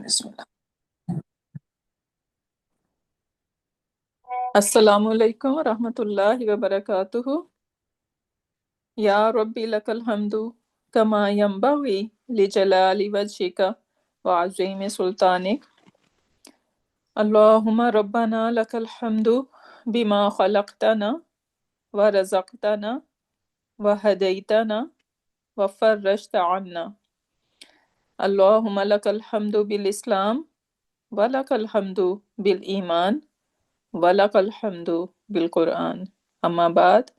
بسم اللہ. السلام علیکم ورحمۃ اللہ وبرکاتہ. یا ربی لک الحمد کما ینبغی لجلال وجهک وعظیم سلطانک. اللہم ربنا لک الحمد بما خلقتنا ورزقتنا وہدیتنا وفرجت عنا. اللہم لک الحمد بالاسلام ولک الحمد بالایمان وَلَكَ الْحَمْدُ بِالْقُرْآنِ. اما بعد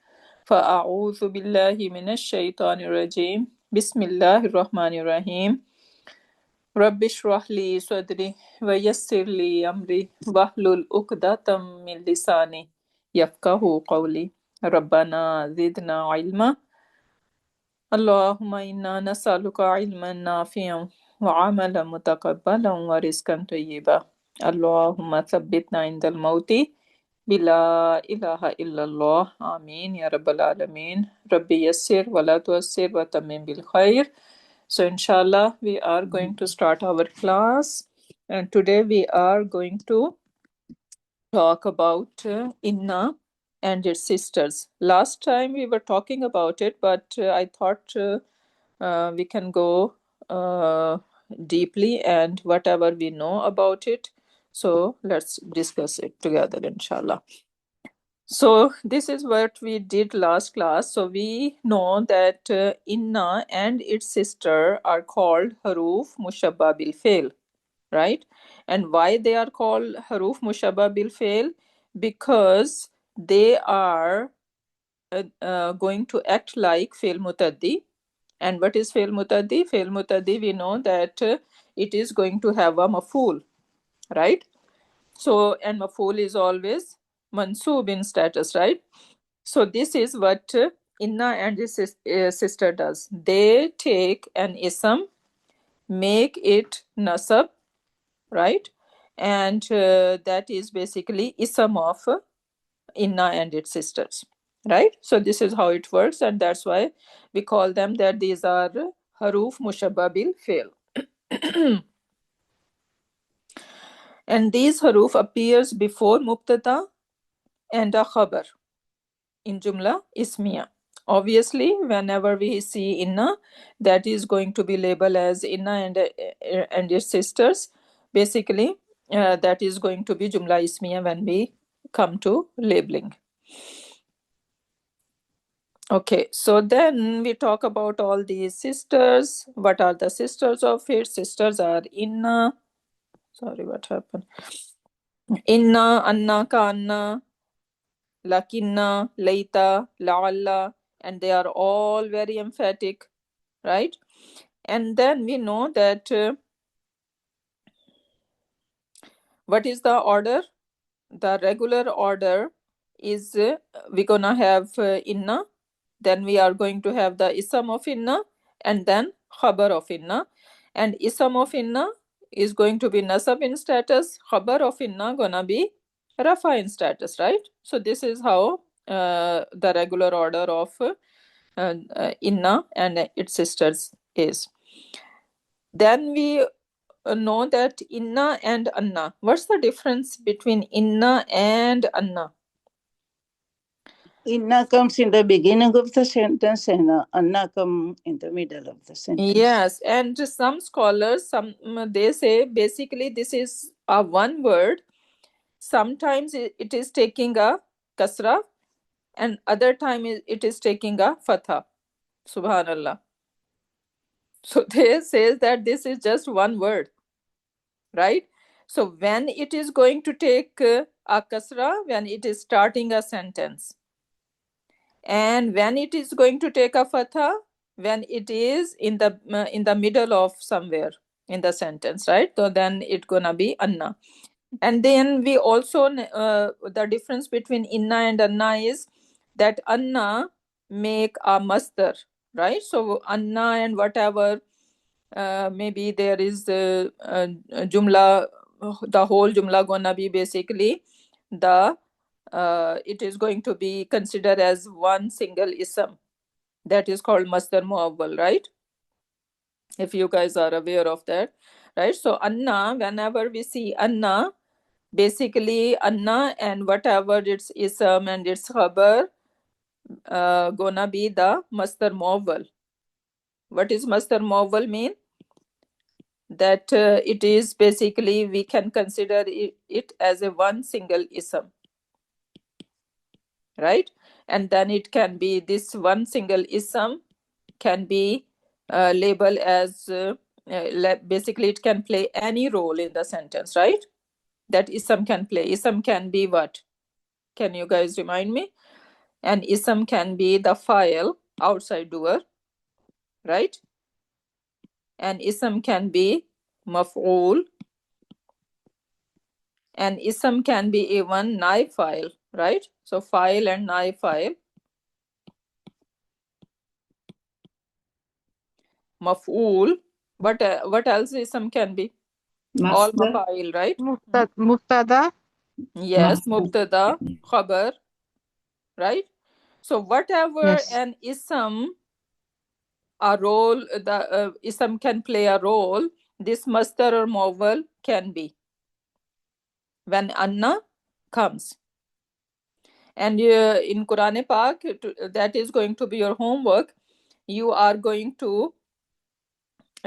فاعوذ باللہ من الشیطان الرجیم. بسم اللہ الرحمن الرحیم. رب اشرح لی صدری ویسر لی امری واحلل عقدۃ من لسانی یفقہوا قولی. ربنا زدنا علما. اللہم انا نسألک علما نافعا وعملا متقبلا ورزقا طیبا. اللہم ثبتنا عند الموت بلا الہ الا اللہ. آمین یا رب العالمین. رب یسر ولا تعسر وتمم بالخیر. So inshallah we are going to start our class, and today we are going to talk about Inna and its sisters. Last time we were talking about it, but I thought we can go deeply and whatever we know about it. So let's discuss it together, inshallah. So this is what we did last class. So we know that Inna and its sister are called Haruf Mushabba bil Fail, right? And why they are called Haruf Mushabba bil Fail? Because they are going to act like Fail Mutaddi. And what is Fail Mutaddi? Fail Mutaddi, we know that it is going to have a maf'ul, right? So, and maf'ul is always mansoob in status, right? So this is what Inna and his sister does. They take an ism, make it nasab, right? And that is basically ism of Inna and its sisters, right? So this is how it works, and that's why we call them that these are Haruf Mushabba bil Fail. And these haruf appears before mubtada and a khabar in jumla ismiya. Obviously, whenever we see Inna, that is going to be labeled as Inna and its sisters. Basically, that is going to be jumla ismiya when we come to labeling. Okay, so then we talk about all these sisters. What are the sisters of it? Sisters are Inna. Sorry, what happened? Inna, Anna, Kanna, Lakinna, Laita, La'alla, and they are all very emphatic, right? And then we know that what is the order? The regular order is we're gonna have Inna, then we are going to have the ism of Inna, and then khabar of Inna. And ism of Inna is going to be nasab in status, khabar of Inna gonna be rafa in status, right? So this is how the regular order of Inna and its sisters is. Then we know that Inna and Anna. What's the difference between Inna and Anna? Inna comes in the beginning of the sentence and Anna comes in the middle of the sentence. Yes, and some scholars, they say basically this is a one word. Sometimes it is taking a kasra, and other time it is taking a fatha. Subhanallah. So they say that this is just one word, right? So when it is going to take a kasra, when it is starting a sentence, and when it is going to take a fatha, when it is in the middle of somewhere in the sentence, right? So then it's gonna be Anna. And then we also the difference between Inna and Anna is that Anna make a masdar, right? So Anna and whatever maybe there is jumla, the whole jumla gonna be basically the it is going to be considered as one single ism. That is called masdar muawwal, right? If you guys are aware of that. right? So anna, whenever we see anna, basically anna and whatever its ism and its khabar gonna be the masdar muawwal. What is masdar muawwal mean? That it is basically, we can consider it as a one single ism, right? And then it can be, this one single ism can be labeled as basically it can play any role in the sentence, right? That ism can play. Ism can be what? Can you guys remind me? And ism can be the file, outside doer, right? And ism can be maf'ul, and ism can be even naib file, right? So file and naib file. Maf'ul. But what else ism can be? All Masdar. mafail, right? Mubtada. Yes, Masdar. mubtada, khabar, right? So whatever Yes. an ism, a role, the ism can play a role, this masdar or muawwal can be when anna comes. And in Quran Pak, that is going to be your homework. You are going to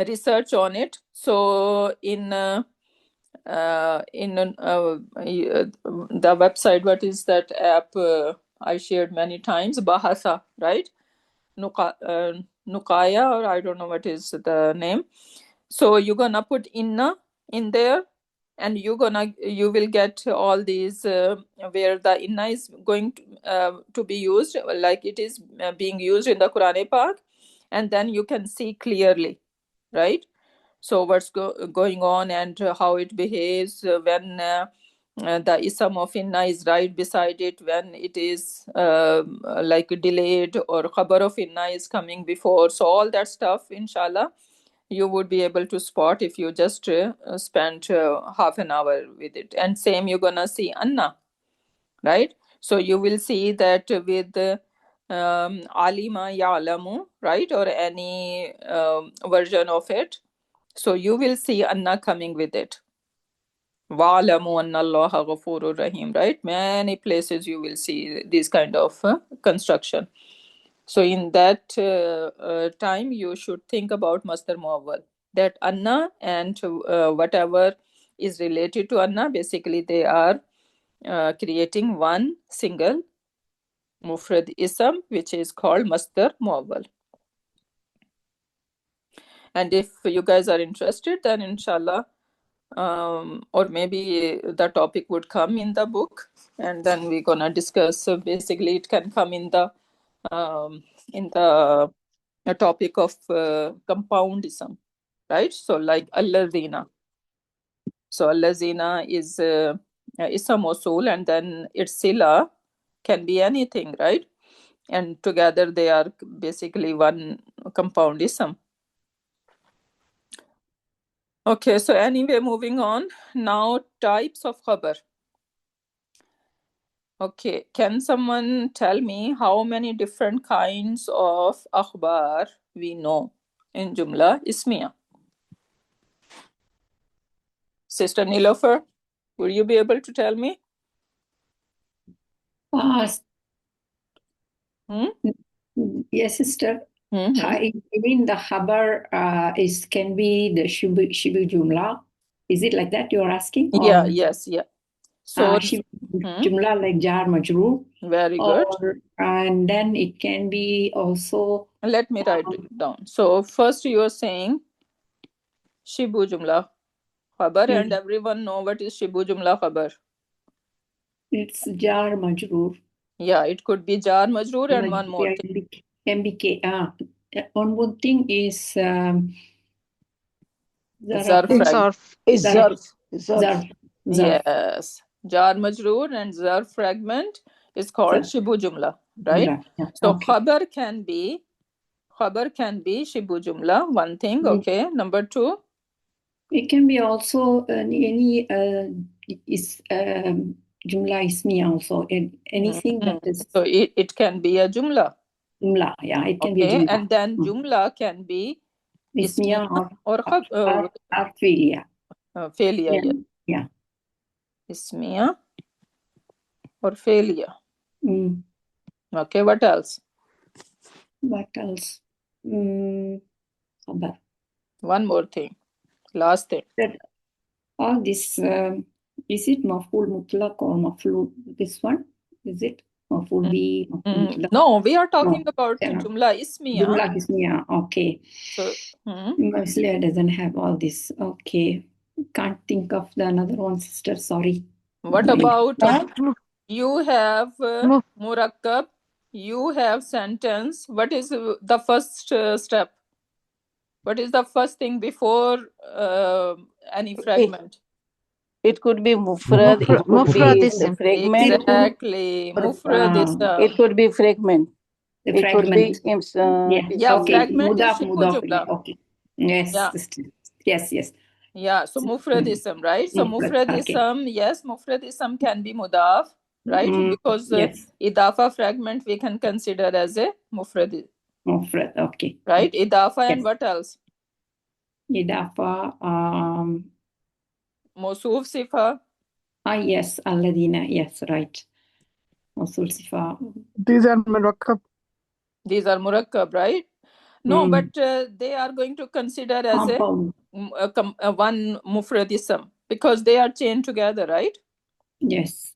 research on it. So in the website, what is that app I shared many times, Bahasa, right? Nukaya, or I don't know what is the name. So you're gonna put inna in there, and you will get all these where the inna is going to be used, like it is being used in the Quran Pak, and then you can see clearly, right? So what's going on, and how it behaves when the ism of inna is right beside it, when it is like delayed, or khabar of inna is coming before. So all that stuff, inshallah, you would be able to spot if you just spend half an hour with it. And same, you're gonna see anna, right? So you will see that with alima ya'lamu, right? Or any version of it. So you will see anna coming with it. Wa'lamu anna Allaha ghafurur rahim, right? Many places you will see this kind of construction. So in that time, you should think about masdar muawwal, that anna and whatever is related to anna, basically they are creating one single mufrad ism, which is called masdar muawwal. And if you guys are interested, then inshallah, or maybe the topic would come in the book, and then we're gonna discuss. So basically, it can come in the topic of compoundism, right? So like allazina. So allazina is ism mawsul, and then its sila can be anything, right? And together they are basically one compound ism. Okay, so anyway, moving on. Now, types of khabar. Okay, can someone tell me how many different kinds of akhbar we know in Jumla Ismiya? Sister Nilofer, will you be able to tell me? Yes, sister. Mhm. I mean the khabar can be the shibu jumla. Is it like that you're asking? Yeah, Or, yes, yeah. So, shibu jumla like jar majroor. very good. And then it can be also. Let me write it down. So first you are saying Shibu Jumla Khabar, and everyone know what is Shibu Jumla Khabar. It's jar majroor. Yeah, it could be jar majroor and one more thing. MBK. One more thing is Zarf. Is zarf. Zarf. Yes. Jar majroor and zarf fragment is called Shibu Jumla, right? Yeah, so okay. Khabar can be Shibu Jumla, one thing, okay. Number two? It can be also any Jumla Ismiya also. Anything that is. So it can be a Jumla. Jumla, yeah, it can be a Jumla. And then Jumla can be Ismiya or filia. Failure. Yeah. Yeah. Yeah. Ismiya or failure. Mm. Okay, what else? What else? Khabar. One more thing. Last thing. That all this, is it maf'ul mutlaq or maf'ul this one? Is it maf'ul bi, maf'ul mutlaq? No, we are talking No, about cannot. Jumla Ismiya. Jumla ismiya, okay. So, Muslia doesn't have all this. Okay. Can't think of the another one, sister. Sorry. what about you have murakkab, you have sentence. What is the first step? What is the first thing before any fragment? It could be mufrad, it could Mufrad be ism. fragment. Exactly. Mufrad It could be fragment. The It could be fragment. yeah, Okay. fragment is Mudaf, shibu mudaf. jumla. Okay. Yes. Yeah. Sister. Yes. Yeah, so mufrad ism, right? So mufrad ism, yes, mufrad ism can be mudaf, right? Because yes. idafa fragment we can consider as a mufrad. Mufrad, okay. Right? Idafa and Yes. what else? Idafa, Mawsuf sifa. yes, alladina, yes, right. Mawsul sifa. These are murakkab. These are murakkab, right? No, but they are going to consider as Compound. one mufrad ism because they are chained together, right? Yes.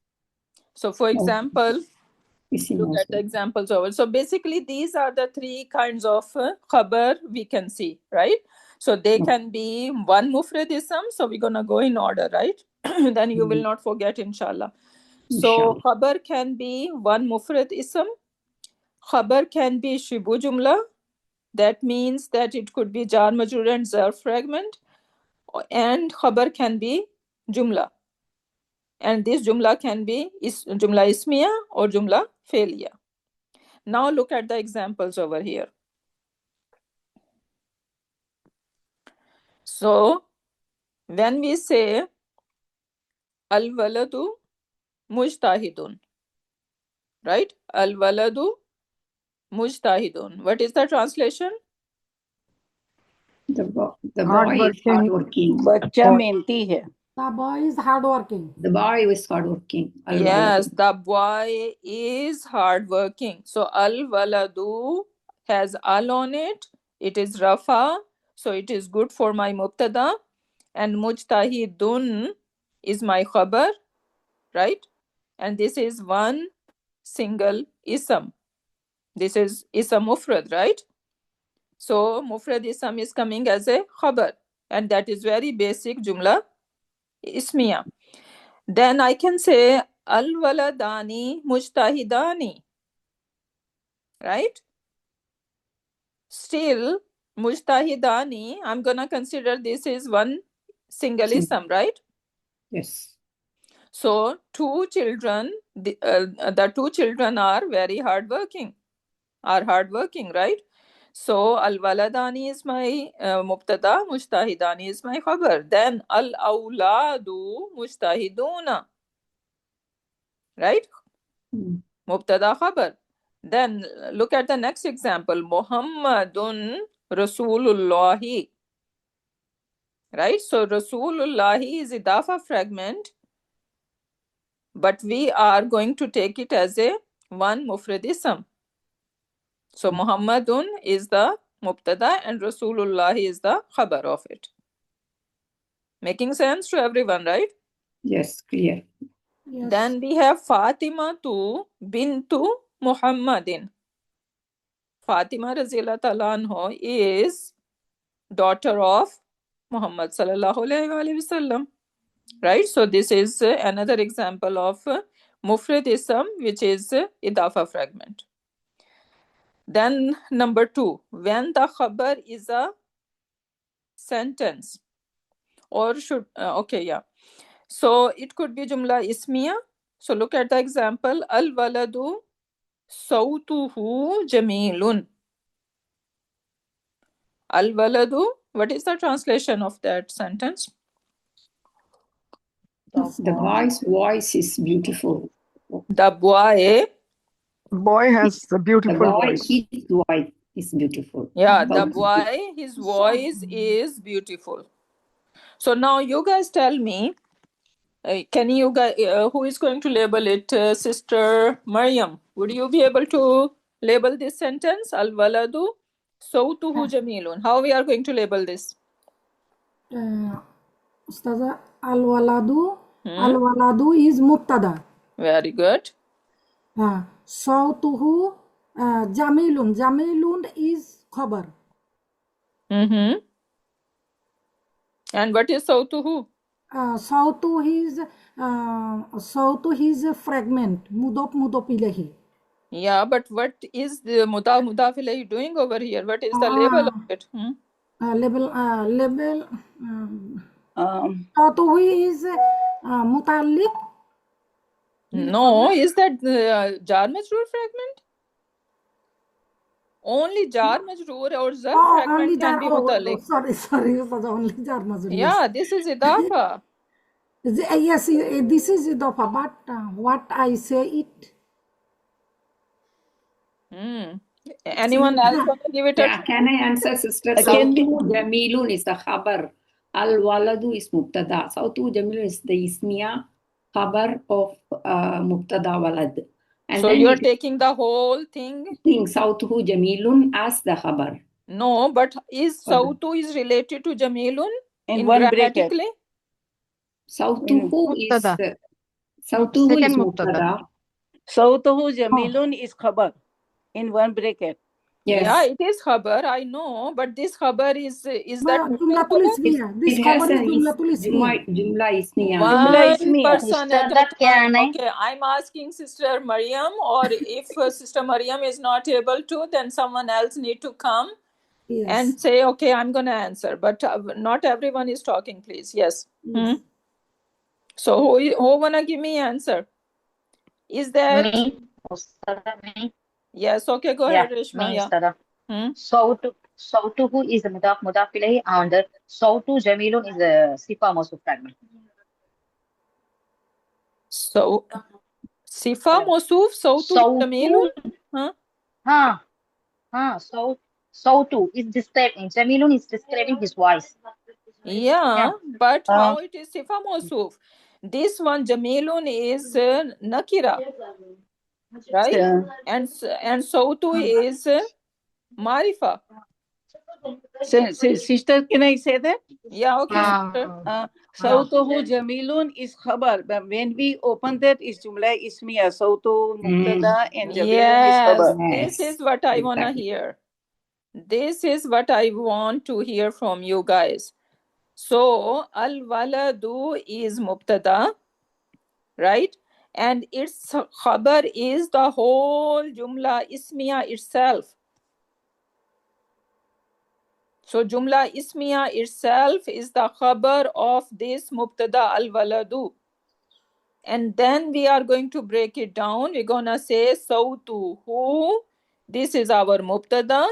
So for example, Isim look at the also. examples over. So basically these are the three kinds of khabar we can see, right? So they can be one mufrad ism. So we're going to go in order, right? Then you will not forget, inshallah. So khabar can be one mufrad ism. Khabar can be shibu jumla. That means that it could be jar majrur and zarf fragment. And khabar can be jumla. And this jumla can be jumla ismiya or jumla failure. Now look at the examples over here. So when we say al-waladu mujtahidun, right? Al-waladu mujtahidun. What is the translation? The boy is hardworking. बच्चा मेहनती है. The boy is hardworking. The boy is hardworking. Yes, the boy is hardworking. So al-waladu has al on it. It is rafa. So it is good for my mubtada. And mujtahidun is my khabar, right? And this is one single ism. This is ism mufrad, right? So mufrad ism is coming as a khabar. And that is very basic jumla ismiya. Then I can say al-waladani mujtahidani, right? Still, mujtahidani, I'm going to consider this is one single ism, right? Yes. So two children, the two children are very hardworking, right? So al-waladani is my mubtada, mujtahidani is my khabar. Then al-awladu mujtahiduna, right? Mubtada khabar. Then look at the next example. Muhammadun Rasulullahi. Right? So Rasulullahi is idafa fragment. But we are going to take it as a one mufrad ism. So Muhammadun is the mubtada and Rasulullahi is the khabar of it. Making sense to everyone, right? Yes, clear. Yes. Then we have Fatima bintu Muhammadin. Fatima Razila Talanho is daughter of Muhammad sallallahu alayhi wasallam. Right? So this is another example of mufrad ism, which is idafa fragment. Then number 2, when the khabar is a sentence or should, So it could be jumla ismiya. So look at the example. Al-waladu sawtuhu jamilun. Al-waladu, what is the translation of that sentence? The boy's voice is beautiful. The boy Boy has a beautiful voice. His voice. is beautiful. Yeah, the Sautuhu. boy, his voice is beautiful. So now you guys tell me, can you guys, who is going to label it? Sister Maryam, would you be able to label this sentence? Al-waladu sawtuhu jamilun. How we are going to label this? Ustaza, al-waladu is mubtada. Very good. Sawtuhu jamilun. Jamilun is khabar. Mm-hmm. And what is sawtuhu? Sawtuhu is a fragment. Mudaf ilahi. Yeah, but what is the mudaf ilayhi doing over here? What is the label of it? Label. Sawtuhu is muta'alliq. No, is that jar majroor fragment? Only jar majroor or zar Only fragment can jar. be muta'alliq. Sorry, only jar majroor. Yeah, this is idafa. Yes, this is idafa, but what I say it. Anyone else want to give it a Yeah, can I answer, sister? Can we- Sautuhu jamilun is the khabar. Al-waladu is mubtada. Sautuhu jamilun is the ismiya khabar of mubtada walad. And So then you're it taking the whole thing? thinks Sautuhu jamilun as the khabar. No, but is Pardon. Sautu is related to Jamilun In one bracket. grammatically? Sautuhu is Mubtada. Sautuhu is Second mubtada. mubtada. Sawtuhu jamilun is khabar in one bracket. Yes. Yeah, it is khabar, I know, but this khabar is that Jumlatul ismiya. This It has khabar is an jumlatul ismiya. jumla ismiya. Jumla one ismiya. person Sister, at a that time. can I- Okay, I'm asking Sister Maryam, or if Sister Maryam is not able to, then someone else need to come Yes. and say, okay, I'm going to answer. But not everyone is talking, please. Yes. Yes. So who wanna give me answer? Is that Me, Ustada, me. yes? Okay, go Yeah, ahead, Reshma. me, Yeah. Ustada. Hmm? Sautuhu is the mudaf ilayhi, and Sautu jamilun is the sifa mawsuf fragment. So Sifa Mosuf Sautu Jamilun. Huh? Sautu is describing, Jamilun is describing his voice. Yeah, but how it is Sifa Mosuf? This one Jamilun is Nakira, right? Yeah. And Sautu is Marifa. Sister, can I say that? Yeah, okay. Sister. Sawtuhu jamilun is khabar. But when we open that, is jumla ismiya. Sawtu mubtada and jamilun is Yes, khabar. this is what I want to hear. This is what I want to hear from you guys. So, al-waladu is mubtada, right? And its khabar is the whole jumla ismiya itself. So, jumla ismiya itself is the khabar of this mubtada al-waladu. And then we are going to break it down. We're going to say sawtuhu. This is our mubtada.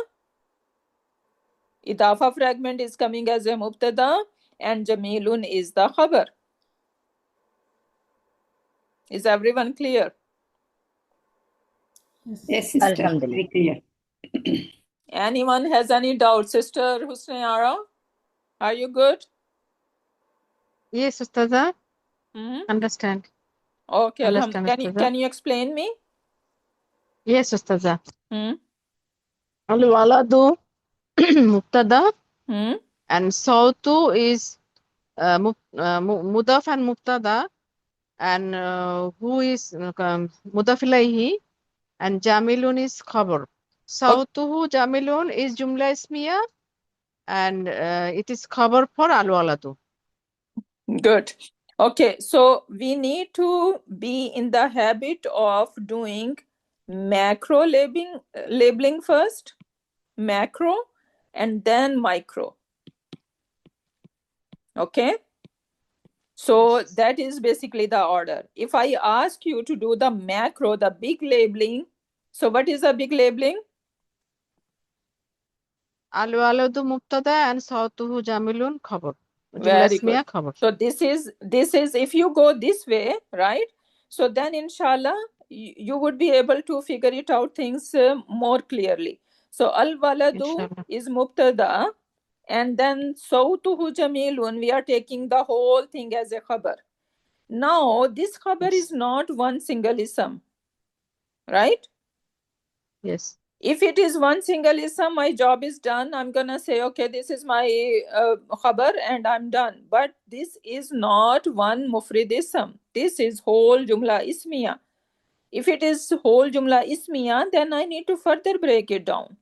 Idafa fragment is coming as a mubtada, and jamilun is the khabar. Is everyone clear? Yes, sister. Alhamdulillah. Very clear. Anyone has any doubt? Sister Husnayara, are you good? Yes, Ustada. Hmm? Understand. Okay, Understand, alhamdulillah. Ustaza. Can you explain me? Yes, Ustada. Hmm? Al-waladu mubtada Hmm? and sautu is mudaf and mubtada, and who is mudaf ilayhi, and jamilun is khabar. Sautuhu jamilun is jumla ismiya, and it is khabar for al-waladu. Good. Okay, so we need to be in the habit of doing macro labeling first, macro, and then micro. Okay? So that is basically the order. If I ask you to do the macro, the big labeling, so what is the big labeling? Al-waladu mubtada and sautuhu jamilun khabar. Jumla Very ismiya good. khabar. So this is if you go this way, right? So then inshallah you would be able to figure it out things more clearly. So al-waladu Inshallah. is mubtada, and then sawtuhu jamilun, we are taking the whole thing as a khabar. Now this khabar Yes. is not one single ism, right? Yes. If it is one single ism, my job is done. I'm gonna say, okay, this is my khabar and I'm done. But this is not one mufrid ism. This is whole jumla ismiya. If it is whole jumla ismiya, then I need to further break it down.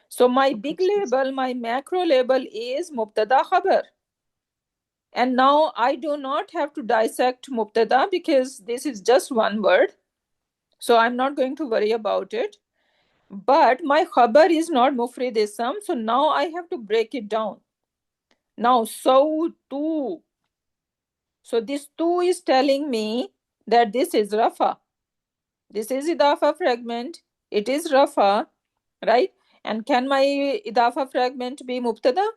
So my big label, my macro label is mubtada khabar. And now I do not have to dissect mubtada because this is just one word. So I'm not going to worry about it. But my khabar is not mufrid ism, so now I have to break it down. Now, so tu. So this tu is telling me that this is rafa. This is idafa fragment. It is rafa, right? And can my idafa fragment be mubtada?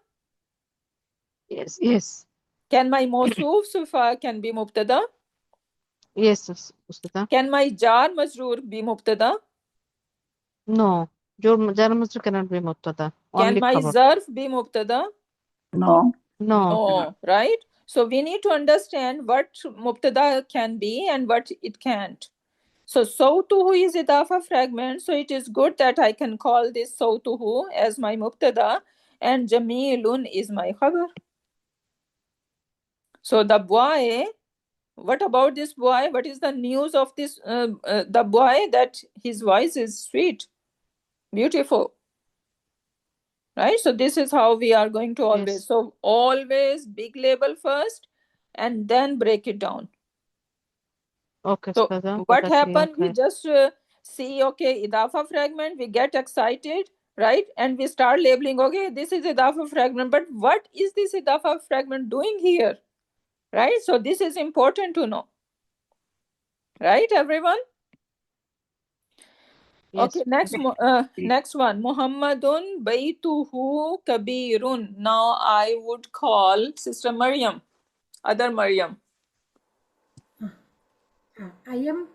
Yes. Yes. Can my mawsoof sifa can be mubtada? Yes, Ustada. Can my jar majroor be mubtada? No. Jar Majrur cannot be mubtada. Can Only my khabar. zarf be mubtada? No. No. No, right? So we need to understand what mubtada can be and what it can't. So sawtuhu is idafa fragment, so it is good that I can call this sawtuhu as my mubtada and jamilun is my khabar. So the boy, what about this boy? What is the news of this the boy? That his voice is sweet, beautiful. Right? So this is how we are going to always. Yes. So always big label first and then break it down. Okay, So Ustada. what Jazakallah happened? We khair. just see, okay, idafa fragment, we get excited, right? And we start labeling, okay, this is idafa fragment, but what is this idafa fragment doing here? Right? So this is important to know. Right, everyone? Yes. Okay, next one. Muhammadun baytuhu kabirun. Now I would call Sister Maryam, other Maryam. I am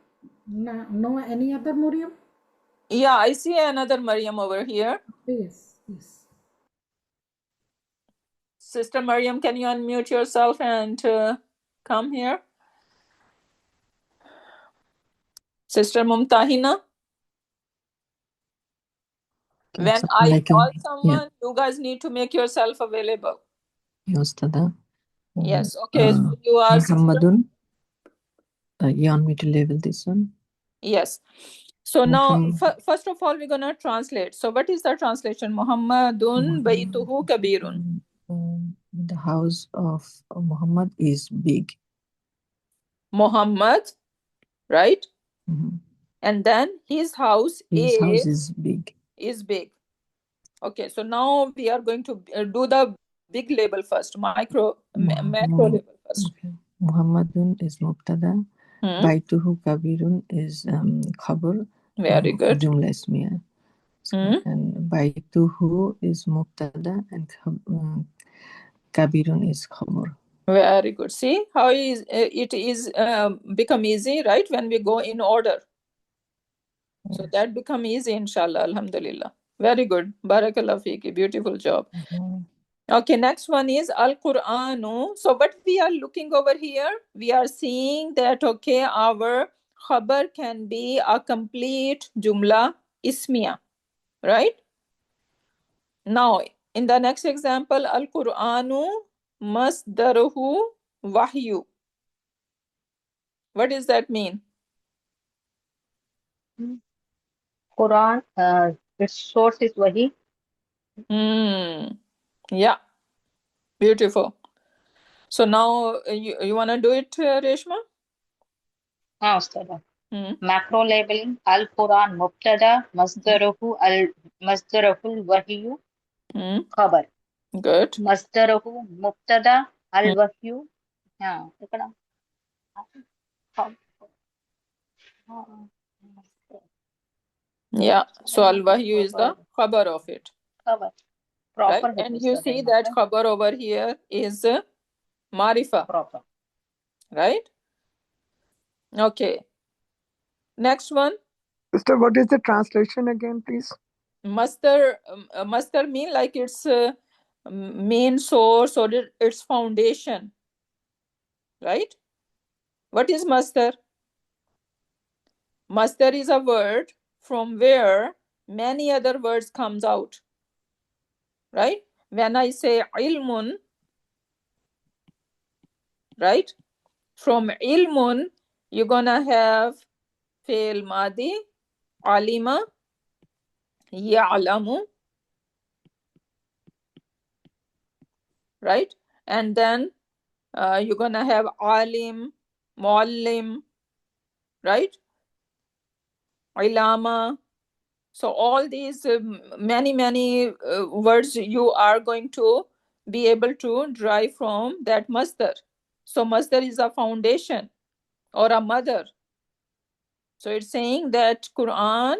no any other Muriam? Yeah, I see another Maryam over here. Yes, yes. Sister Maryam, can you unmute yourself and come here? Sister Mumtahina? When I call someone, you guys need to make yourself available. Ustada. Yes, okay, so you are Sister? Muhammadun. You want me to label this one? Yes. So now, Muhammad. first of all, we're going to translate. So what is the translation? Muhammadun baytuhu kabirun. The house of Muhammad is big. Muhammad, right? Mhm. And then his house His house is big. is big. Okay, so now we are going to do the big label first, macro label first. Okay. Muhammadun is mubtada. Baituhu kabirun is khabar. Very good. Jumla ismiya. And baituhu is mubtada and kabirun is khabar. Very good. See how it is become easy, right? When we go in order. Yes. So that become easy, inshallah, alhamdulillah. Very good. Barakallah feeki. Beautiful job. Okay, next one is Al-Qur'anu. So what we are looking over here, we are seeing that, okay, our khabar can be a complete jumla ismiya, right? Now, in the next example, Al-Qur'anu masdaruhu wahyu. What does that mean? Quran, its source is Wahi. Yeah, beautiful. So now you want to do it, Reshma? Ustada. Macro labeling, Al-Quran mubtada, masdaruhu wahyu, khabar. Good. Masdaruhu mubtada, al-wahyu. Yeah, so al-wahyu is the khabar of it. Khabar. Right? And you see that khabar over here is marifa. Proper. Right? Okay. Next one. Sister, what is the translation again, please? Masdar mean like its main source or its foundation, right? What is masdar? Masdar is a word from where many other words comes out, right? When I say ilmun, right? From ilmun, you're gonna have fi'l madi, alima, ya'lamu, right? And then you're gonna have alim, muallim, right? Ilama. So all these many words you are going to be able to derive from that masdar. So masdar is a foundation or a mother. So it's saying that Quran,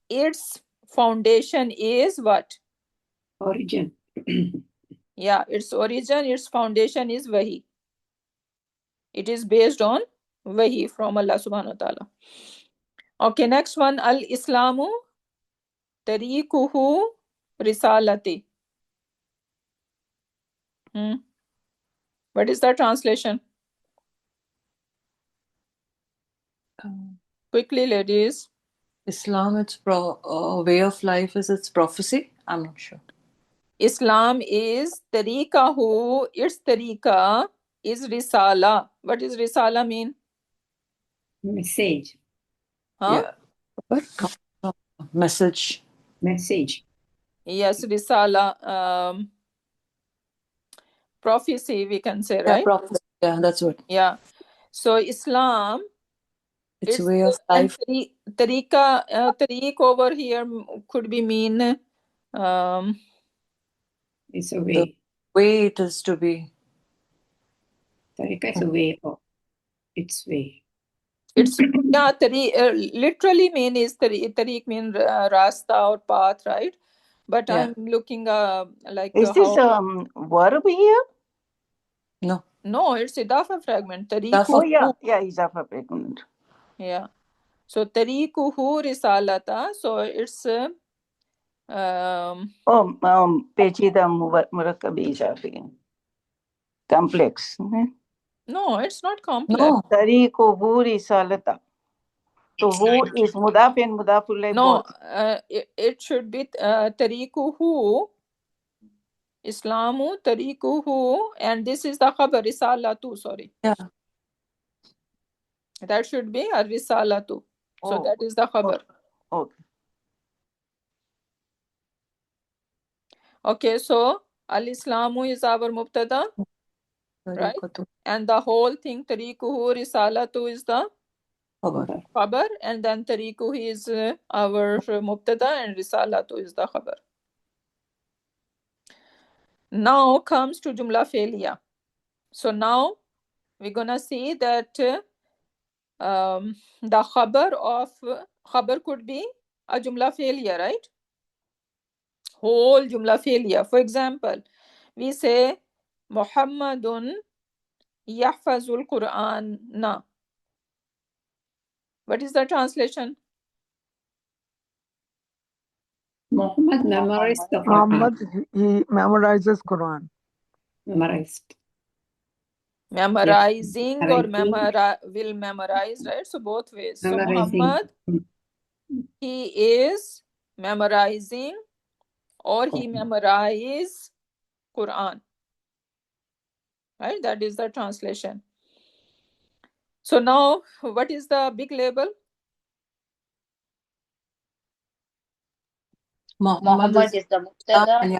its foundation is what? Origin. Yeah, its origin, its foundation is wahi. It is based on wahi from Allah subhanahu wa ta'ala. Okay, next one, al-Islamu tariquhu risalati. What is the translation? Quickly, ladies. Islam, its way of life is its prophecy. I'm not sure. Islam is tariqahu, its tariqa is risala. What does risala mean? Message. Huh? Yeah. What? Message. Message. Yes, risala. Prophecy, we can say, right? Yeah, prophecy. Yeah, that's what. Yeah. So Islam, It's way of life. and tariq over here could be mean It's a way. The way it is to be. Tariqa is a way of its way. it's yeah, literally mean is tariq mean rasta or path, right? But Yeah. I'm looking like Is this verb here? No. No, it's idafa fragment. Idafa. Oh Tariquhu. yeah, idafa fragment. Yeah. So tariquhu risalata. So it's Pechida murakkab izafi. Complex. no, it's not complex. No. Tariquhu risalata. So who is mudaf and mudafullah No, both? it should be tariquhu, Islamu tariquhu, and this is the khabar risalatu. Sorry. Yeah. That should be a risalatu. So that is the khabar. Okay. Okay, so al-Islamu is our mubtada, right? And the whole thing tariquhu risalatu is the khabar, and then tariquhu is our mubtada and risalatu is the khabar. Now comes to jumla failya. So now we're gonna see that the khabar could be a jumla failure, right? Whole jumla failure. For example, we say Muhammadun yahfazul Quran na. What is the translation? Muhammad memorized the Quran. Muhammad, he memorizes Quran. Memorized. Memorizing Yes. or will memorize, right? So both ways. So Memorizing. Muhammad, he is memorizing or he memorizes Quran, right? That is the translation. So now what is the big label? Muhammad is the mubtada. And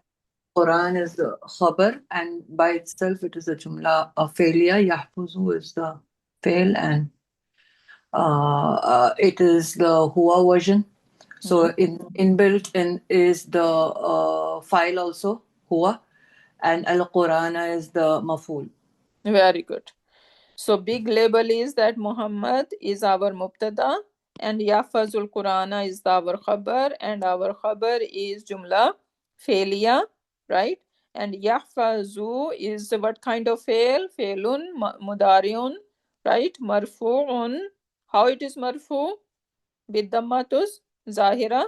Quran is the khabar, and by itself it is a jumla of failure. Yahfuzu is the fail, and it is the huwa version. So inbuilt in is the file also, huwa, and al-Qur'ana is the maful. Very good. So big label is that Muhammad is our mubtada and Yahfazul Qur'ana is our khabar, and our khabar is jumla failya, right? And Yahfazu is what kind of fail? Failun, mudariun, right? Marfu'un. How it is marfu? Bidammatus zahira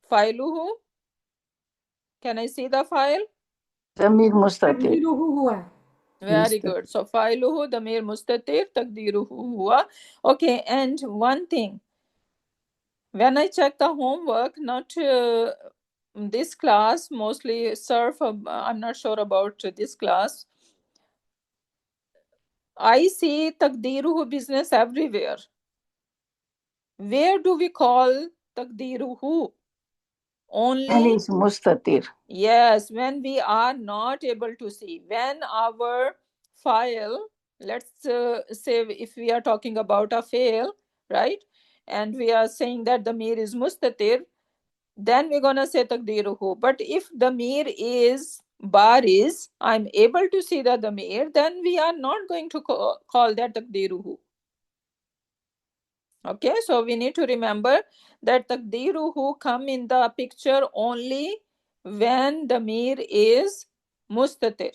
Failuhu. Can I see the file? ضمیر مستتر تقديره هو. Very good. So failuhu damir mustatir taqdiruhu huwa. Okay, and one thing, when I check the homework, not this class, mostly surf, I'm not sure about this class. I see taqdiruhu business everywhere. Where do we call taqdiruhu? Only یعنی اس مستتر yes, when we are not able to see. When our file, let's say if we are talking about a fail, right? And we are saying that the mir is mustatir, then we're gonna say taqdiruhu. But if the mir is baris, I'm able to see the damir, then we are not going to call that taqdiruhu. Okay, so we need to remember that taqdiruhu come in the picture only when the mir is mustatir.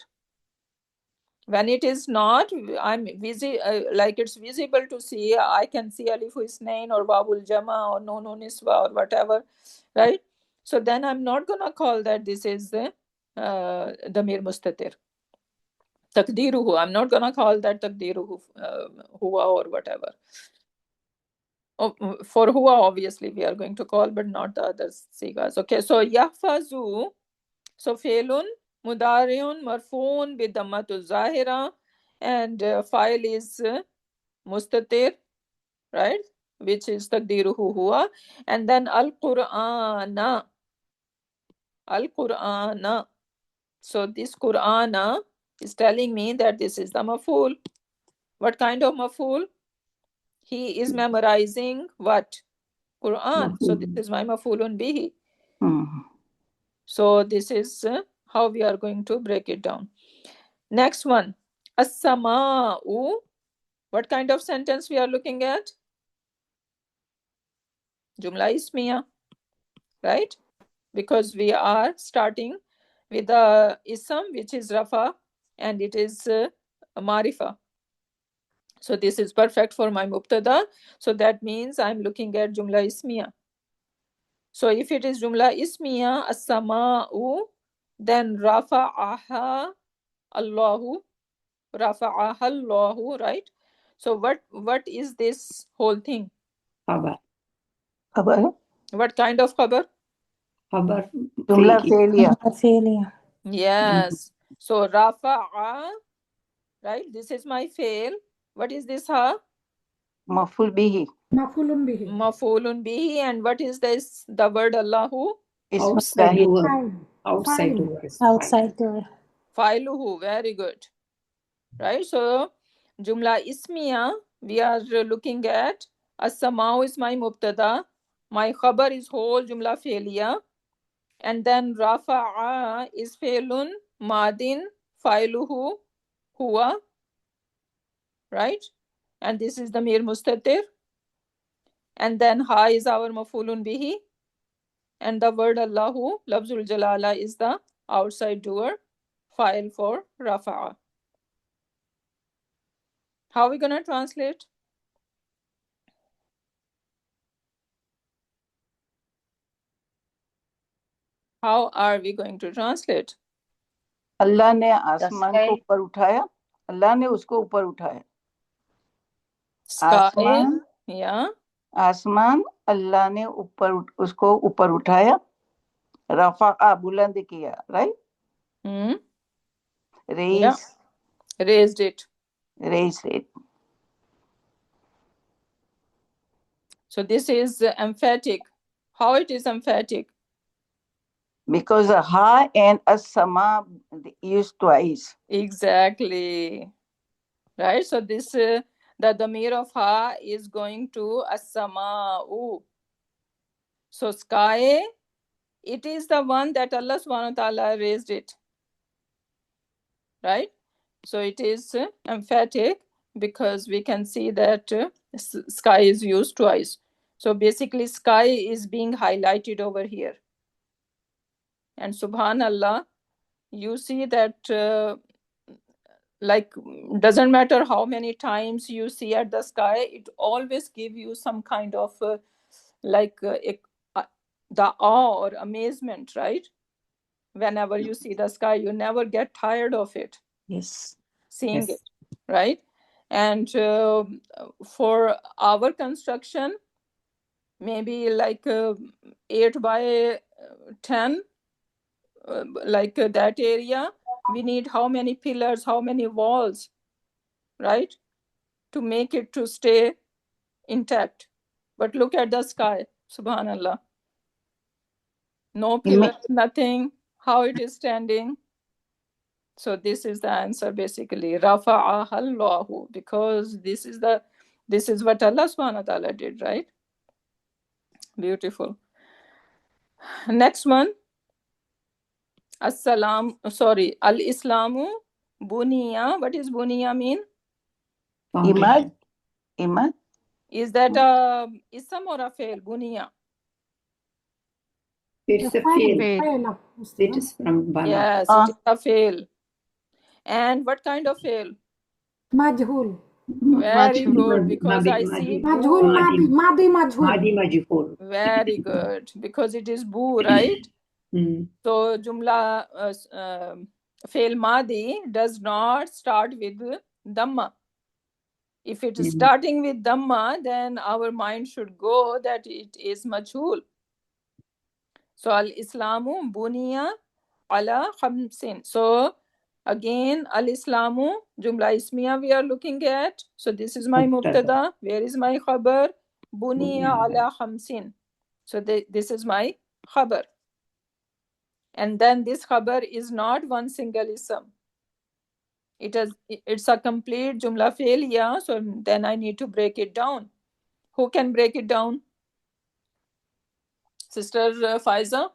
When it is not, I'm like it's visible to see, I can see alif isnain or babul jama or nun niswa or whatever, right? So then I'm not gonna call that this is the mir mustatir. Taqdiruhu, I'm not gonna call that taqdiruhu huwa or whatever. For huwa, obviously, we are going to call, but not the other sigas. Okay, so yahfazu, so fe'lun, mudariun, marfoon, bidammatu zahira, and file is mustatir, right? Which is taqdiruhu huwa. And then al-Qur'ana. Al-Qur'ana. So this Qur'ana is telling me that this is the maf'ul. What kind of maf'ul? He is memorizing what? Quran. So this is my maf'ulun bihi. So this is how we are going to break it down. Next one. As-sama'u. What kind of sentence we are looking at? Jumla ismiya. Right? Because we are starting with the ism, which is rafa, and it is marifa. So this is perfect for my mubtada. So that means I'm looking at jumla ismiya. So if it is jumla ismiya, as-sama'u, then rafa'aha Allahu, rafa'aha Allahu, right? So what is this whole thing? Khabar. خبر What kind of khabar? Khabar. جملہ فعلیہ فعلیہ. Yes. So rafa'a, right? This is my fail. What is this ha? مفعول به مفعول به. Maf'ulun bihi. And what is this? The word Allahu? اسم Outside ظاہر door. فاعل. Outside فاعل. door. Outside door. Failuhu. Very good. Right? So jumla ismiya, we are looking at as-sama'u is my mubtada. My khabar is whole jumla failya. And then rafa'a is failun madin failuhu huwa, right? And this is the mir mustatir. And then ha is our mafulun bihi. And the word Allahu, lafzul jalala, is the outside doer file for rafa'a. How are we gonna translate? How are we going to translate? اللہ نے آسمان کو اوپر اٹھایا اللہ نے اس کو اوپر اٹھایا Sky, yeah. آسمان اللہ نے اوپر اس کو اوپر اٹھایا رفع بلند کیا right raise Raised it. So this is emphatic. How it is emphatic? Because ha and as-sama used twice. Exactly. Right? So this, the damir of ha is going to as-sama'u. So sky, it is the one that Allah subhanahu wa ta'ala raised it. Right? So it is emphatic because we can see that sky is used twice. So basically sky is being highlighted over here. And subhanallah, you see that like doesn't matter how many times you see at the sky, it always gives you some kind of the awe or amazement, right? Whenever you see the sky, you never get tired of it, Yes. seeing Yes. it, right? And for our construction, maybe like 8 by 10, like that area, we need how many pillars, how many walls, right, to make it to stay intact. But look at the sky, subhanallah. No pillar, nothing, how it is standing. So this is the answer basically. Rafa'aha Allahu, because this is what Allah subhanahu wa ta'ala did, right? Beautiful. Next one. Al-Islamu Buniya. What is Buniya mean? Imad. Imad. Is that a ism or a fail? Buniya. It's a fail, fail. fail of It is from Bana. Yes, it is a fail. And what kind of fail? majhul. Very good, because I see Majhul, boo. madi majhul. Madi majhul. Very good, because it is boo, right? So jumla fail madi does not start with dhamma. If it is starting with dhamma, then our mind should go that it is majhul. So al-Islamu buniya ala khamsin. So again, al-Islamu jumla ismiya we are looking at. So this is my mubtada. Where is my khabar? Buniya ala khamsin. So this is my khabar. And then this khabar is not one single ism. It's a complete jumla failure. So then I need to break it down. Who can break it down? Sister Faiza?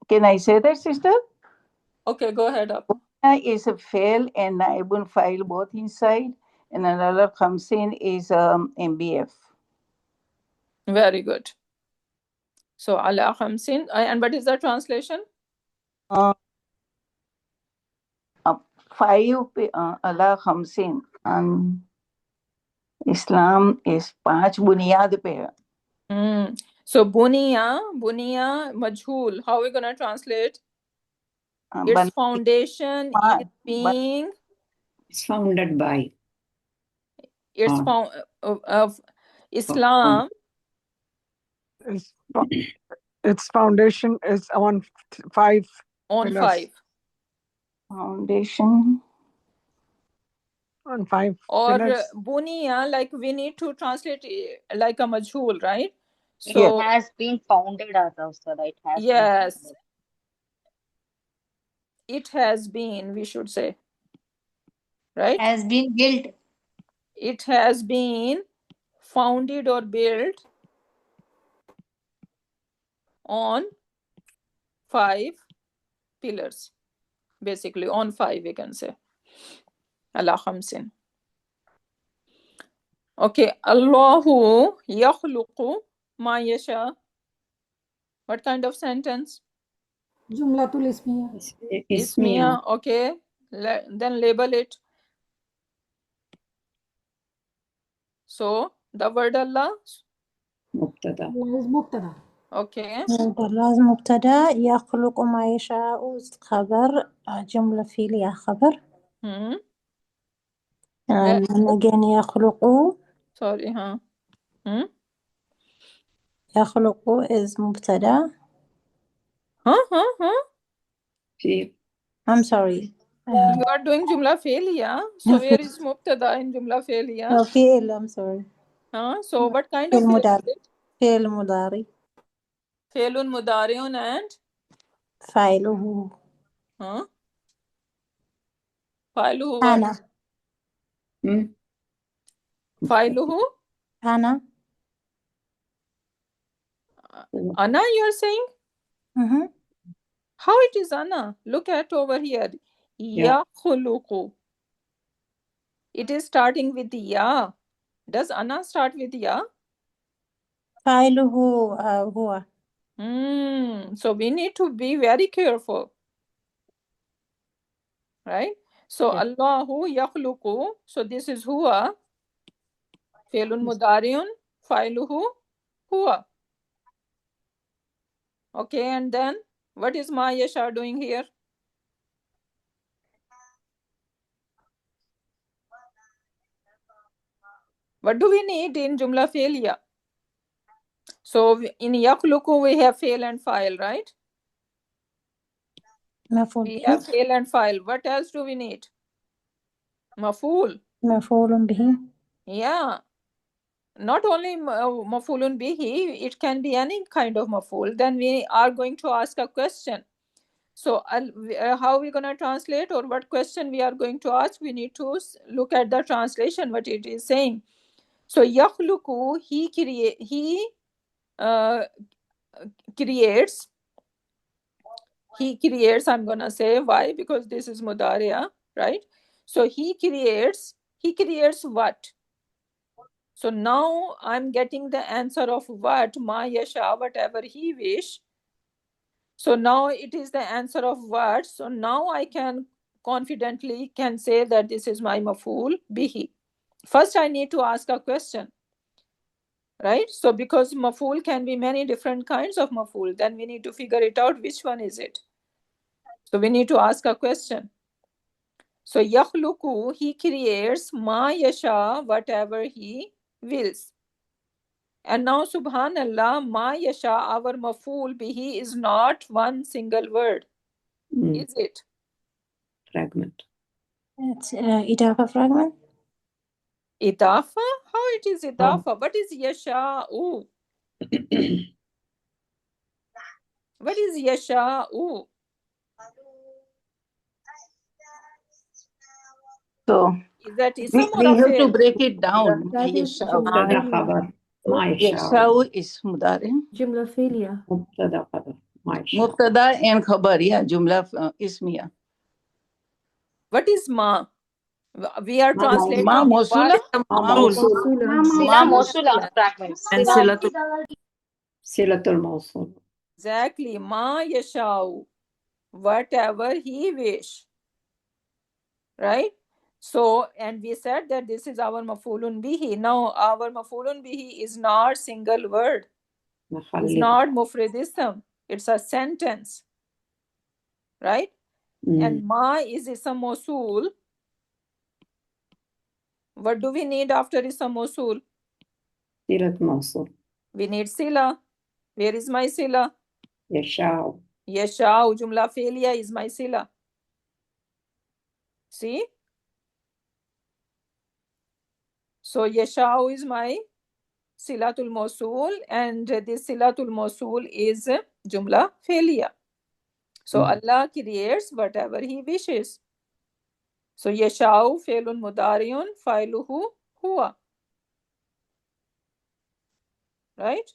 Can I say that, sister? Okay, go ahead up. Is a fail and naibun file both inside, and another khamsin is MBF. Very good. So ala khamsin, and what is the translation? 5 ala khamsin, and Islam is 5 buniyad pe. So buniya majhul. How are we gonna translate? Its foundation is being. It's founded by. It's found of Islam. Its foundation is on 5 On pillars. 5. Foundation. On 5 Or pillars. buniya, like we need to translate it like a majhul, right? So it has been founded as also, right? Yes. It has been, we should say. Right? Has been built. It has been founded or built on 5 pillars. Basically, on 5 we can say. Ala khamsin. Okay. Allahu yakhluqu ma yasha. What kind of sentence? Jumlatul ismiya. Ismiya. Okay. Then label it. So the word Allah. Mubtada. Allah is mubtada. Okay. الله مبتدأ يخلق ما يشاء خبر جملة فعلية خبر and again يخلق sorry يخلق is مبتدأ I'm sorry you are doing jumla failure, so where is mubtada in jumla failure? no فعل I'm sorry so what kind of فعل fail مضارع is it? فعل مضارع Failun mudariun and فاعله Failuhu what? أنا Failuhu? أنا Ana you are saying? How it is Ana? Look at over here. Yakhluqu. It is starting with ya. Does Ana start with ya? فاعله هو So we need to be very careful. Right? So Allahu yakhluqu. So this is huwa. فعل مضارع فاعله هو. Okay, and then what is ما يشاء doing here? What do we need in jumla فعلية? So in يخلق we have fail and file, right? مفعول We به have fail and file. What else do we need? مفعول. مفعول به Yeah. Not only مفعول به, it can be any kind of مفعول. Then we are going to ask a question. So how are we going to translate, or what question we are going to ask? We need to look at the translation, what it is saying. So يخلق, he creates. He creates, I'm gonna say why, because this is mudariya, right? So he creates what? So now I'm getting the answer of what, ma yasha, whatever he wish. So now it is the answer of what. So now I can confidently can say that this is my maf'ul bihi. First I need to ask a question, right? So because maf'ul can be many different kinds of maf'ul, then we need to figure it out which one is it. So we need to ask a question. So yakhluqu, he creates, ma yasha, whatever he wills. And now subhanallah, ma yasha, our maf'ul bihi is not one single word, is it? Fragment. It's إضافة fragment. Idafa? How it is idafa? What is yasha'u? What is yasha'u? So Is that ism we or a have to fail? break it down. That is Yasha'u. Jumla خبر ما يشاء. Yasha'u is mudari. Jumla filia. مبتدا خبر ما يشاء. Mubtada and khabar, yeah, jumla ismiya. What is ma? We are Ma translating Ma mawsula? Ma Mawsula. Sila Mawsula fragments. And Sila. صلة الموصول. Exactly. Ma yasha'u. Whatever he wish. Right? So, and we said that this is our mafulun bihi. Now, our mafulun bihi is not single word. It's Mahal. not mufridism. It's a sentence. Right? And ma is isam mawsul. What do we need after isam mawsul? صلة موصول. We need sila. Where is my sila? يشاء. Yasha'u, jumla failure is my sila. See? So yasha'u is my silatul mawsul, and this silatul mawsul is jumla failure. So Allah creates whatever he wishes. So yasha'u failun mudariun failuhu huwa. Right?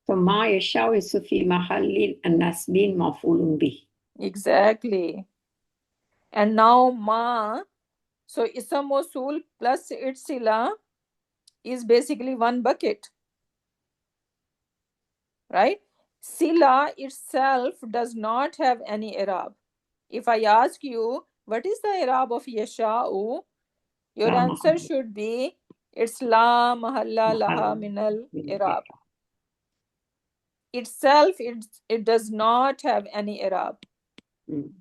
فما يشاء is في محل النسب مفعول به. Exactly. And now ma, so isam mawsul plus its sila is basically one bucket. Right? Sila itself does not have any i'rab. If I ask you, what is the i'rab of yasha'u? Your La answer mahalla. should be, it's la mahalla laha Mahalla. minal i'rab. Itself, it does not have any i'rab.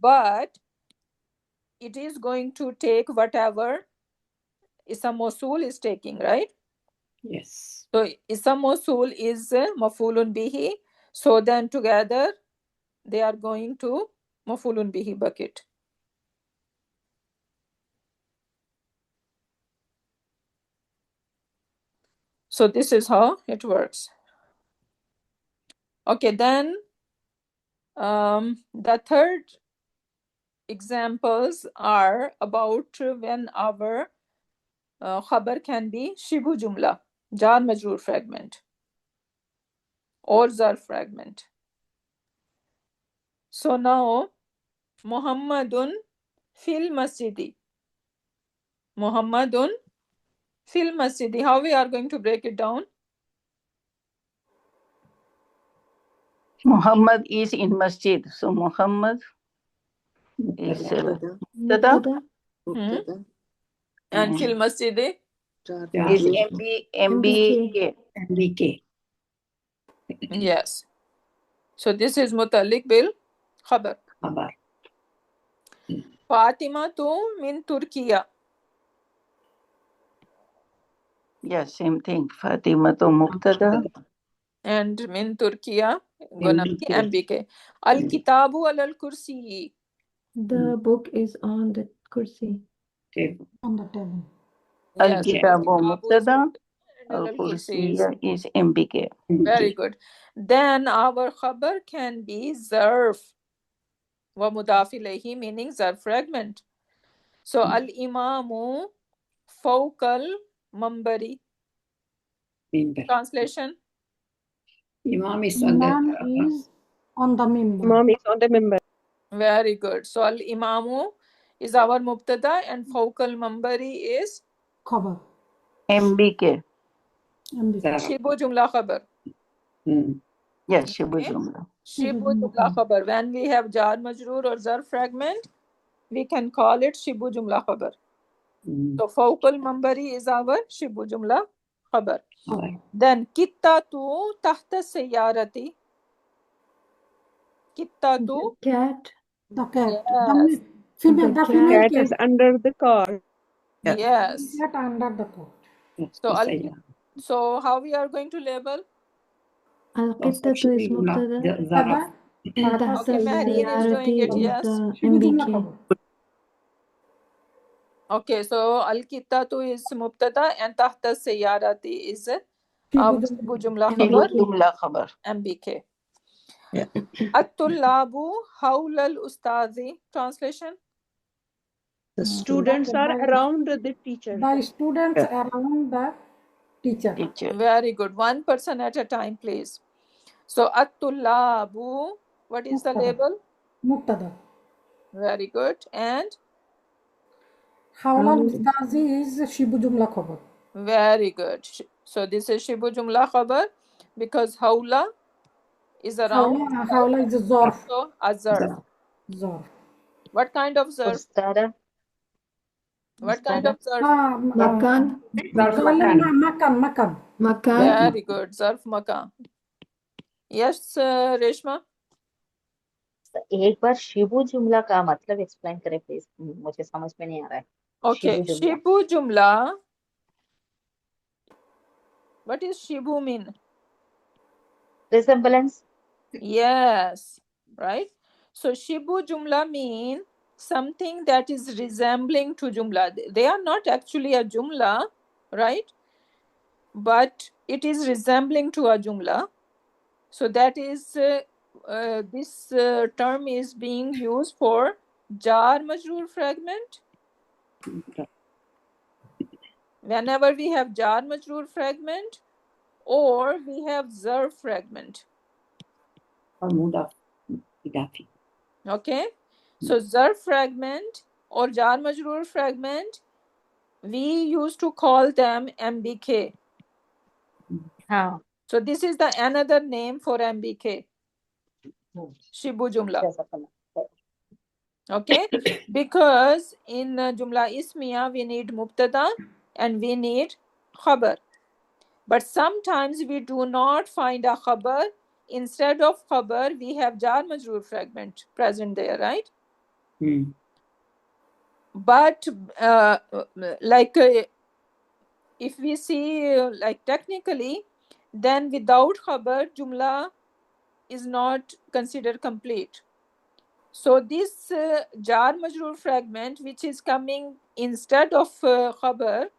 But it is going to take whatever isam mawsul is taking, right? Yes. So isam mawsul is mafulun bihi. So then together they are going to mafulun bihi bucket. So this is how it works. Okay, then the third examples are about when our khabar can be shibu jumla, jar majroor fragment, or zarf fragment. So now Muhammadun fil masjidi. Muhammadun fil masjidi. How we are going to break it down? Muhammad is in masjid. So Muhammad is mubtada. مبتدا And fil masjid جار is مجرور MBK. MBK. yes. So this is mutalik bil khabar. خبر. Fatima tu min Turkiya. Yes, same thing. Fatima to Mubtada. And min Turkiya gonna be MBK. MBK. Al kitabu al kursi. The book is on the kursi. Table. On the table. Yes, Al-Kitabu kitabu is Mubtada. and al kursi is Al-Kursiya is MBK. very good. Then our khabar can be zarf wa mudaf ilayhi, meaning zarf fragment. So al imamu fawqal mambari. Minbar. Translation. Imam is on the Imam is on the mimbar. Imam is on the member. Very good. So al imamu is our mubtada and fawqal mambari is Cover. MBK. MBK. Zarf. shibu jumla khabar. Yes, Shibu Okay. Jumla. Shibu jumla khabar. When we have jar majroor or zarf fragment, we can call it shibu jumla khabar. So fawqal mambari is our shibu jumla khabar. Then kittatu tahta sayyarati. Kittatu. Cat. The cat. Yes. The female Cat is under the car. Yes. cat under the car. So how we are going to label? Al-qittatu is mubtada. Zarf. Tahta Okay, Mehreen is doing it, yes. MBK. Okay, so al-kittatu is mubtada and tahta sayyarati is shibu jumla khabar. Jumla khabar. MBK. At-tullabu hawla al-ustazi. Translation. The students are around the teacher. The students around the teacher. Very good. One person at a time, please. So at-tullabu, what is the label? Mubtada. Very good. And Hawla al-ustazi is shibu jumla khabar. very good. So this is shibu jumla khabar because hawla is around. Hawla is a zarf. So a zarf. Zarf. What kind of zarf? Ustada. What kind of zarf? Makan. Makan. Makan. Very good. Zarf makan. Yes, Reshma. एक बार शिबू जुमला का मतलब explain करें please, मुझे समझ में नहीं आ रहा है. Okay, shibu jumla. What is shibu mean? Resemblance. Yes, right. So shibu jumla mean something that is resembling to jumla. They are not actually a jumla, right? But it is resembling to a jumla. So that is this term is being used for jar majroor fragment. Whenever we have jar majroor fragment or we have zarf fragment. Or mudaf idafi. Okay, so zarf fragment or jar majroor fragment, we used to call them MBK. So this is the another name for MBK. Shibu jumla. Okay, because in jumla ismiya we need mubtada and we need khabar. But sometimes we do not find a khabar. Instead of khabar, we have jar majroor fragment present there, right? But if we see like technically, then without khabar, jumla is not considered complete. So this jar majroor fragment, which is coming instead of khabar,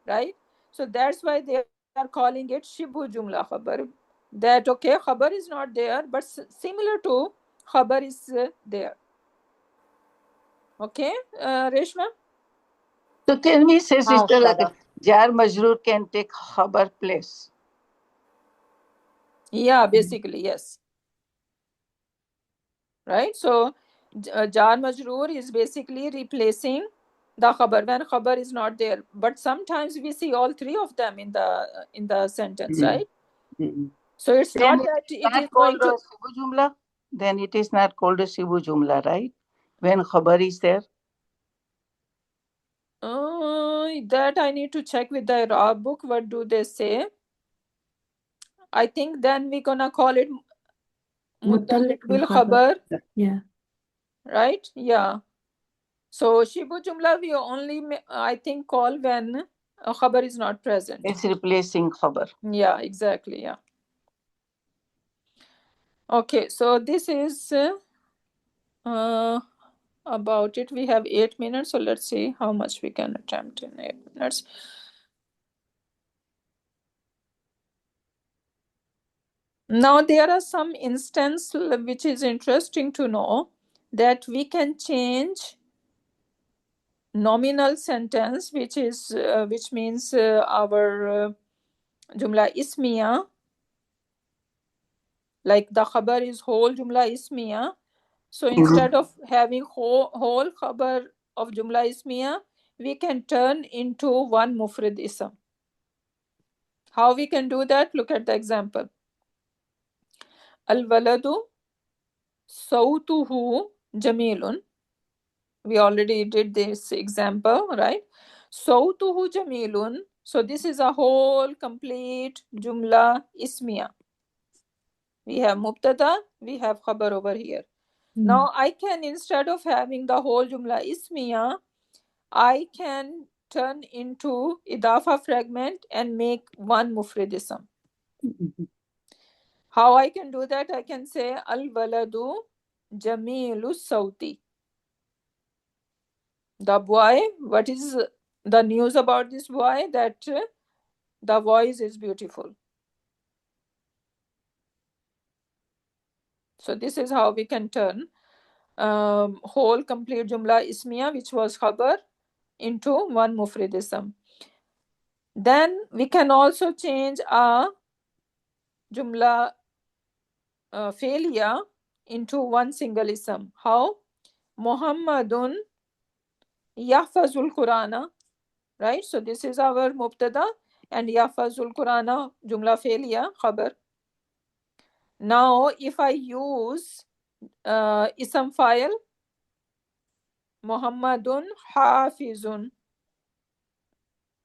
right? So that's why they are calling it shibu jumla khabar. That okay, khabar is not there, but similar to khabar is there. Okay, Reshma? So can we say, sister, that jar majroor can take khabar place? Yeah, basically, yes. Right? So jar majroor is basically replacing the khabar when khabar is not there. But sometimes we see all three of them in the sentence, right? So it's then not that it is called going to shibu jumla. Then it is not called a shibu jumla, right? When khabar is there. That I need to check with the Arab book. What do they say? I think then we're gonna call it Mutalliq bil khabar, Yeah. right? Yeah. So Shibu Jumla we only I think call when a khabar is not present. It's replacing khabar. Yeah, exactly. Yeah. Okay, so this is about it. We have 8 minutes, so let's see how much we can attempt in 8 minutes. Now there are some instances which is interesting to know, that we can change nominal sentence, which means our jumla ismiya, like the khabar is whole jumla ismiya. So instead of having whole khabar of jumla ismiya, we can turn into one mufrid ism. How we can do that? Look at the example. Al-waladu sawtuhu jamilun. We already did this example, right? Sawtuhu jamilun. So this is a whole complete jumla ismiya. We have mubtada, we have khabar over here. Now I can, instead of having the whole jumla ismiya, I can turn into idafa fragment and make one mufrid ism. How I can do that? I can say al-waladu jamilu sawti. The boy, what is the news about this boy? That the voice is beautiful. So this is how we can turn whole complete jumla ismiya, which was khabar, into one mufrid ism. Then we can also change a jumla failure into one single ism. How? Muhammadun yahfazul Qur'ana. Right? So this is our mubtada, and yahfazul Qur'ana jumla failure khabar. Now if I use ism file, Muhammadun hafizun.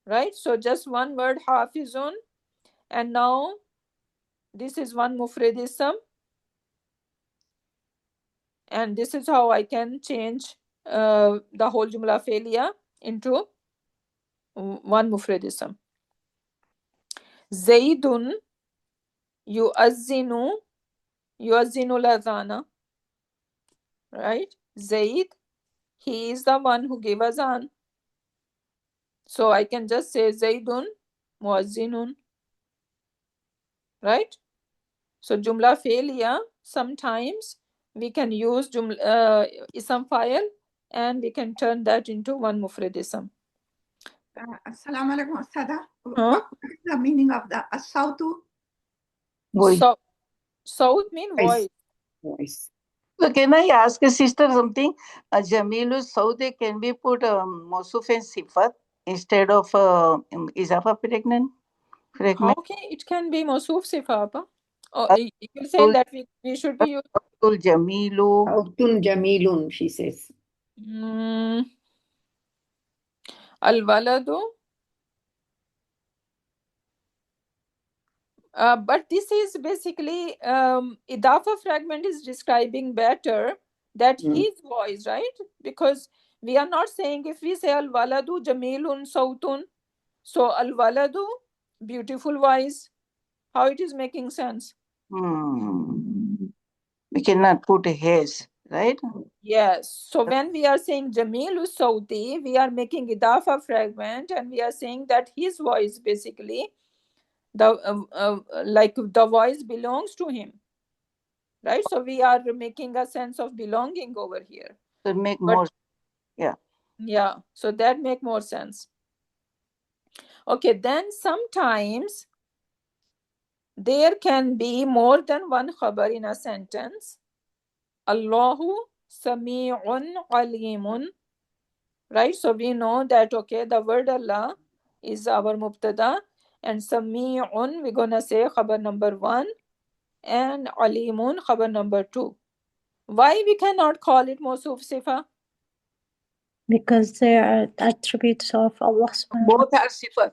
Right? So just one word hafizun, and now this is one mufrid ism, and this is how I can change the whole jumla failure into one mufrid ism. Zaidun yu'azzinu ladhana. Right? Zaid, he is the one who gave azan. So I can just say Zaidun muazzinun. Right? So jumla failure, sometimes we can use ism file and we can turn that into one mufrid ism. Assalamu alaikum, Astada. Huh? What is the meaning of the asautu? Saut mean voice. Voice. So can I ask a sister something? Jamilu Saude can be put Mosuf and Sifat instead of Izafa pregnant? How it can be Mosuf Sifapa? Oh, you say that we should be using Jamilu. Sautun jamilun, she says. Al-waladu. But this is basically idafa fragment is describing better that his voice, right? Because we are not saying, if we say al-waladu jamilun sautun, so al-waladu beautiful voice, how it is making sense? We cannot put his, right? Yes. So when we are saying Jamilu Sauti, we are making idafa fragment and we are saying that his voice basically, like the voice belongs to him. Right? So we are making a sense of belonging over here. So make more, yeah. Yeah. So that make more sense. Okay. Then sometimes there can be more than one khabar in a sentence. Allahu Sami'un Alimun. Right? So we know that, okay, the word Allah is our mubtada, and Sami'un, we're going to say khabar number 1, and Alimun khabar number 2. Why we cannot call it Mawsuf Sifa? Because they are attributes of Allah subhanahu wa Both are sifat.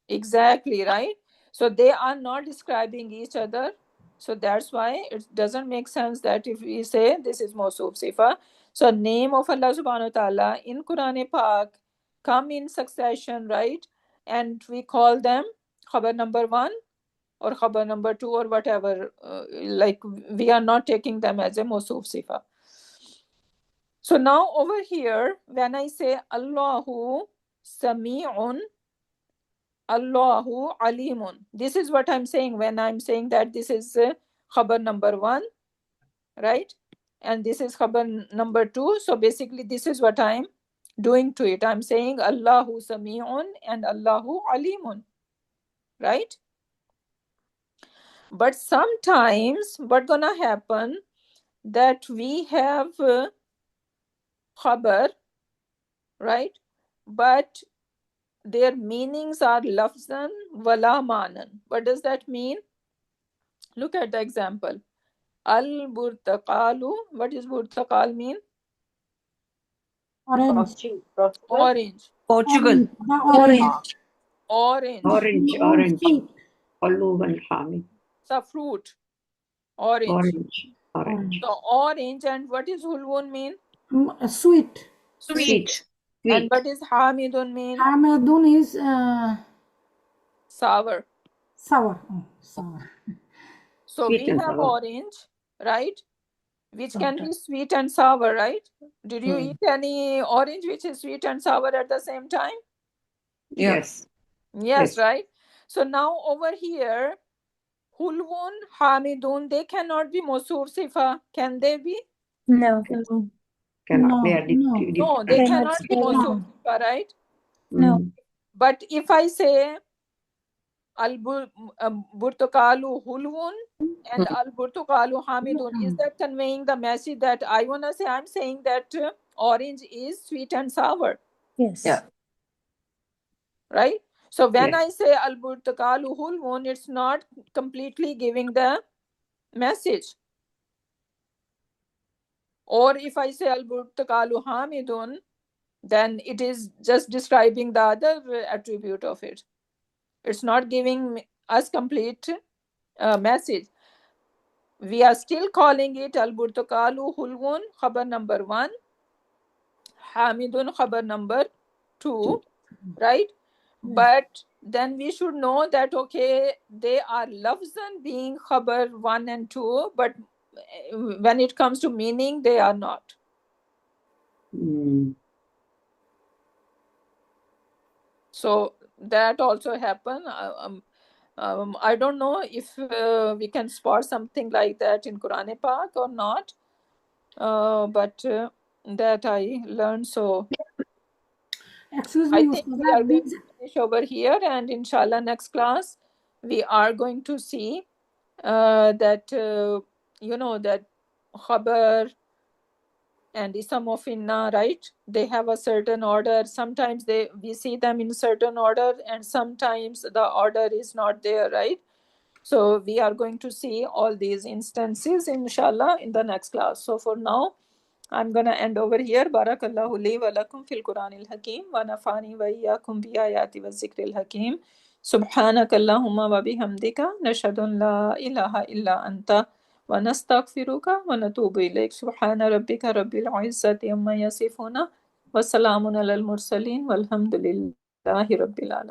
Exactly, right? So they are not describing each other. So that's why it doesn't make sense that if we say this is Mawsuf Sifa. So name of Allah subhanahu wa ta'ala in Quran Pak come in succession, right? And we call them khabar number 1 or khabar number 2 or whatever. Like we are not taking them as a Mawsuf Sifa. So now over here, when I say Allahu Sami'un, Allahu Alimun, this is what I'm saying when I'm saying that this is khabar number 1, right? And this is khabar number 2. So basically this is what I'm doing to it. I'm saying Allahu Sami'un and Allahu Alimun, right? But sometimes what's gonna happen that we have khabar, right? But their meanings are lafzan wala manan. What does that mean? Look at the example. Al-burtaqalu. What does burtaqal mean? Orange. Orange. Portugal. Orange. Orange. Orange. Hulwan Hamid. It's a fruit. Orange. Orange. So orange, and what is hulwun mean? Sweet. Sweet. And what is hamidun mean? Hamidun is sour. Sour. Oh, sour. So Sweet we and have sour. orange, right? Which can be sweet and sour, right? Did you eat any orange which is sweet and sour at the same time? Yes. Yes, right? So now over here, hulwun, hamidun, they cannot be Mawsuf Sifa. Can they be? No. Cannot. They are No, they cannot be Mawsuf Sifa, right? No. But if I say Al-Burtuqalu hulwun and Al-Burtuqalu hamidun, is that conveying the message that I want to say? I'm saying that orange is sweet and sour. Yes. Yeah. Right? So when I say Al-Burtuqalu hulwun, it's not completely giving the message. Or if I say Al-Burtuqalu hamidun, then it is just describing the other attribute of it. It's not giving us complete message. We are still calling it Al-Burtuqalu hulwun, khabar number 1, hamidun, khabar number 2, right? But then we should know that, okay, they are lafzan being khabar 1 and 2, but when it comes to meaning, they are not. So that also happened. I don't know if we can spot something like that in Quran Pak or not, but that I learned. So Excuse I me, think we are going to finish over here, and inshallah next class we are going to see that that khabar and isam of inna, right? They have a certain order. Sometimes we see them in certain order, and sometimes the order is not there, right? So we are going to see all these instances inshallah in the next class. So for now, I'm gonna end over here. Barakallahu li wa lakum fil Quranil Hakim wa nafani wa iyyakum bi ayati wa zikril hakim. Subhanakallahumma wa bihamdika nashhadu an la ilaha illa anta wa nastaghfiruka wa natubu ilayk. Subhana rabbika rabbil izzati amma yasifuna wa salamun alal mursalin walhamdulillahi rabbil alamin.